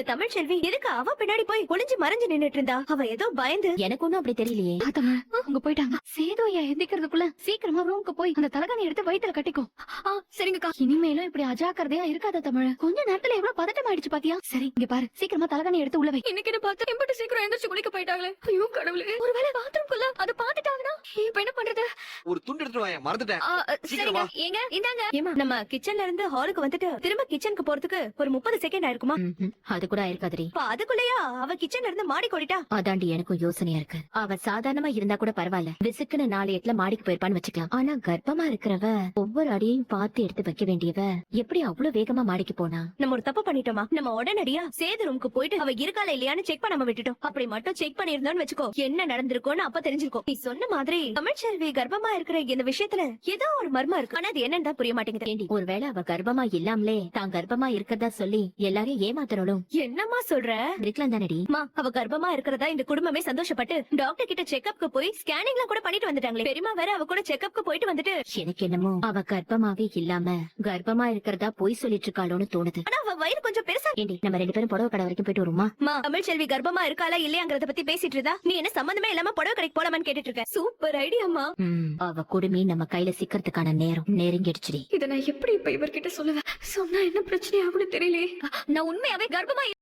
இந்த தமிழ் செல்வி எதுக்கு அவ பின்னாடி போய் ஒளிஞ்சு மறைஞ்சு நின்னுட்டு இருந்தா? அவ ஏதோ பயந்து. எனக்கு ஒண்ணும் அப்படி தெரியலையே. அவங்க போயிட்டாங்க. சேது ஐயா எந்திக்கிறதுக்குள்ள சீக்கிரமா ரூமுக்கு போய் அந்த தலகாணி எடுத்து வயித்துல கட்டிக்கும். சரிங்கக்கா. இனிமேலும் இப்படி அஜாக்கிரதையா இருக்காத தமிழ். கொஞ்ச நேரத்துல எவ்வளவு பதட்டம் ஆயிடுச்சு பாத்தியா? சரி இங்க பாரு, சீக்கிரமா தலகாணி எடுத்து உள்ள வை. இன்னைக்கு பார்த்து எம்பட்டு சீக்கிரம் எந்திரிச்சு குளிக்க போயிட்டாங்களே. ஐயோ கடவுளே, ஒருவேளை பாத்ரூம்குள்ள அது பாத்துட்டாங்கன்னா இப்ப என்ன பண்றது? ஒரு துண்டு எடுத்து வாங்க, மறந்துட்டேன். சரிங்க, ஏங்க இந்தாங்க. ஏமா நம்ம கிச்சன்ல இருந்து ஹாலுக்கு வந்துட்டு திரும்ப கிச்சனுக்கு போறதுக்கு ஒரு 30 செகண்ட் ஆயிருக்குமா? அது கூட ஆயிருக்காதரி. அதுக்குள்ளயா அவ கிச்சன்ல இருந்து மாடி ஓடிட்டா? அதாண்டி எனக்கும் யோசனையா இருக்கு. அவ சாதாரணமா இருந்தா கூட பரவாயில்ல, விசுக்குன்னு 4 எட்டுல மாடிக்கு போயிருப்பான்னு வச்சுக்கலாம். ஆனா கர்ப்பமா இருக்கிறவ ஒவ்வொரு அடியையும் பார்த்து எடுத்து வைக்க வேண்டியவ எப்படி அவ்வளவு வேகமா மாடிக்கு போனா? நம்ம ஒரு தப்பு பண்ணிட்டோமா? நம்ம உடனடியா சேது ரூமுக்கு போயிட்டு அவ இருக்கால இல்லையான்னு செக் பண்ணாம விட்டுட்டோம். அப்படி மட்டும் செக் பண்ணிருந்தோம்னு வச்சுக்கோ, என்ன நடந்திருக்கும்னு அப்ப தெரிஞ்சிருக்கும். நீ சொன்ன மாதிரி தமிழ்ச்செல்வி கர்ப்பமா இருக்கிற இந்த விஷயத்துல ஏதோ ஒரு மர்மம் இருக்கு. ஆனா அது என்னன்னு தான் புரிய மாட்டேங்குது. ஒருவேளை அவ கர்ப்பமா இல்லாமலே தான் கர்ப்பமா இருக்கிறதா சொல்லி எல்லாரையும் ஏமாத்தணும். என்னமா சொல்ற? இருக்கலாம் தானடி. அவ கர்ப்பமா இருக்கிறதா இந்த குடும்பமே சந்தோஷப்பட்டு டாக்டர் கிட்ட செக்அப்க்கு போய் ஸ்கேனிங்லாம் கூட பண்ணிட்டு வந்துட்டாங்களே. பெரியமா வேற அவ கூட செக்அப்க்கு போயிட்டு வந்துட்டு. எனக்கு என்னமோ அவ கர்ப்பமாவே இல்லாம கர்ப்பமா இருக்கிறதா போய் சொல்லிட்டு இருக்காளோன்னு தோணுது. ஆனா அவ வயிறு கொஞ்சம் பெருசா. ஏண்டி நம்ம 2 பேரும் புடவை கடை வரைக்கும் போயிட்டு வருமா? தமிழ்ச்செல்வி கர்ப்பமா இருக்காளா இல்லையாங்கறத பத்தி பேசிட்டு இருந்தா நீ என்ன சம்பந்தமே இல்லாம புடவை கடைக்கு போலாமான்னு கேட்டுட்டு இருக்க. சூப்பர் ஐடியாமா. அவ குடுமி நம்ம கையில சிக்கிறதுக்கான நேரம் நெருங்கிடுச்சுடி. இத நான் எப்படி இப்ப இவர்கிட்ட சொல்லுவேன்? சொன்னா என்ன பிரச்சனை ஆகும்னு தெரியல. நான் உண்மையாவே கர்ப்பமா